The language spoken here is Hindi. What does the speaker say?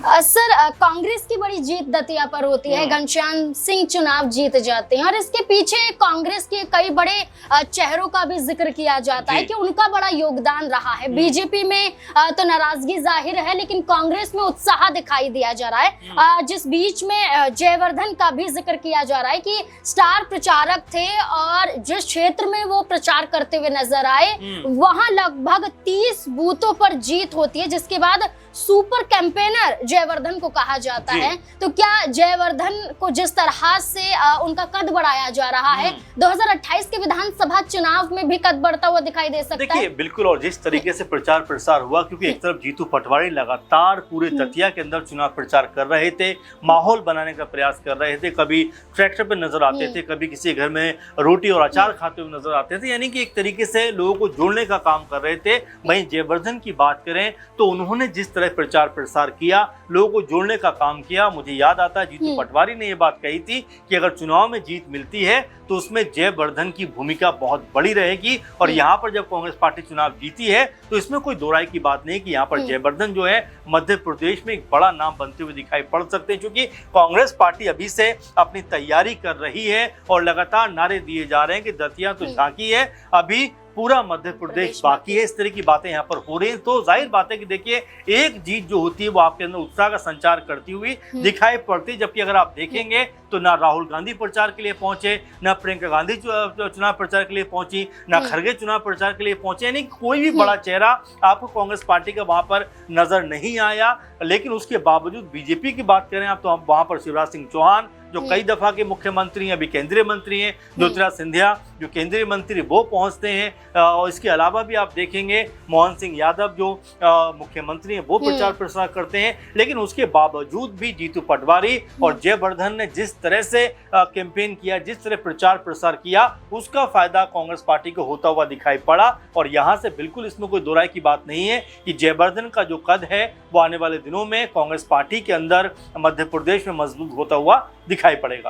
सर, कांग्रेस की बड़ी जीत दतिया पर होती है। घनश्याम सिंह चुनाव जीत जाते हैं और इसके पीछे कांग्रेस के कई बड़े चेहरों का भी जिक्र किया जाता है कि उनका बड़ा योगदान रहा है। बीजेपी में तो नाराजगी जाहिर है, लेकिन कांग्रेस में उत्साह दिखाई दिया जा रहा है। जिस बीच में जयवर्धन का भी जिक्र किया जा रहा है कि स्टार प्रचारक थे और जिस क्षेत्र में वो प्रचार करते हुए नजर आए वहां लगभग 30 बूथों पर जीत होती है, जिसके बाद सुपर कैंपेनर जयवर्धन को कहा जाता है। तो क्या जयवर्धन को जिस तरह से उनका कद बढ़ाया जा रहा है, 2028 के विधानसभा चुनाव में भी कद बढ़ता हुआ दिखाई दे सकता है? देखिए, बिल्कुल। और जिस तरीके से प्रचार प्रसार हुआ, क्योंकि एक तरफ जीतू पटवारी लगातार पूरे दतिया के अंदर चुनाव प्रचार कर रहे थे, माहौल बनाने का प्रयास कर रहे थे, कभी ट्रैक्टर पे नजर आते थे, कभी किसी घर में रोटी और अचार खाते हुए नजर आते थे, यानी कि एक तरीके से लोगों को जोड़ने का काम कर रहे थे। वहीं जयवर्धन की बात करें तो उन्होंने जिस तरह प्रचार प्रसार किया, लोगों को जोड़ने का काम किया। मुझे याद आता है जीतू पटवारी ने यह बात कही थी कि अगर चुनाव में जीत मिलती है तो उसमें जयवर्धन की भूमिका बहुत बड़ी रहेगी। और यहाँ पर जब कांग्रेस पार्टी चुनाव जीती है तो इसमें कोई दो राय की बात नहीं कि यहाँ पर जयवर्धन जो है मध्य प्रदेश में एक बड़ा नाम बनते हुए दिखाई पड़ सकते हैं, क्योंकि कांग्रेस पार्टी अभी से अपनी तैयारी कर रही है और लगातार नारे दिए जा रहे हैं कि दतिया तो झांकी है, अभी पूरा मध्य प्रदेश बाकी है। इस तरह की बातें यहाँ पर हो रही हैं। तो जाहिर बात है कि देखिए, एक जीत जो होती है वो आपके अंदर उत्साह का संचार करती हुई दिखाई पड़ती है। जबकि अगर आप देखेंगे तो ना राहुल गांधी प्रचार के लिए पहुंचे, ना प्रियंका गांधी चुनाव प्रचार के लिए पहुंची, ना खड़गे चुनाव प्रचार के लिए पहुंचे, यानी कोई भी बड़ा चेहरा आपको कांग्रेस पार्टी का वहां पर नजर नहीं आया। लेकिन उसके बावजूद बीजेपी की बात करें आप, तो हम वहां पर शिवराज सिंह चौहान जो कई दफा के मुख्यमंत्री हैं, अभी केंद्रीय मंत्री हैं, ज्योतिरादित्य सिंधिया जो केंद्रीय मंत्री, वो पहुंचते हैं। और इसके अलावा भी आप देखेंगे मोहन सिंह यादव जो मुख्यमंत्री हैं, वो प्रचार प्रसार करते हैं। लेकिन उसके बावजूद भी जीतू पटवारी और जयवर्धन ने जिस तरह से कैंपेन किया, जिस तरह प्रचार प्रसार किया, उसका फायदा कांग्रेस पार्टी को होता हुआ दिखाई पड़ा। और यहाँ से बिल्कुल इसमें कोई दो राय की बात नहीं है कि जयवर्धन का जो कद है वो आने वाले दिनों में कांग्रेस पार्टी के अंदर मध्य प्रदेश में मजबूत होता हुआ दिखाई पड़ेगा।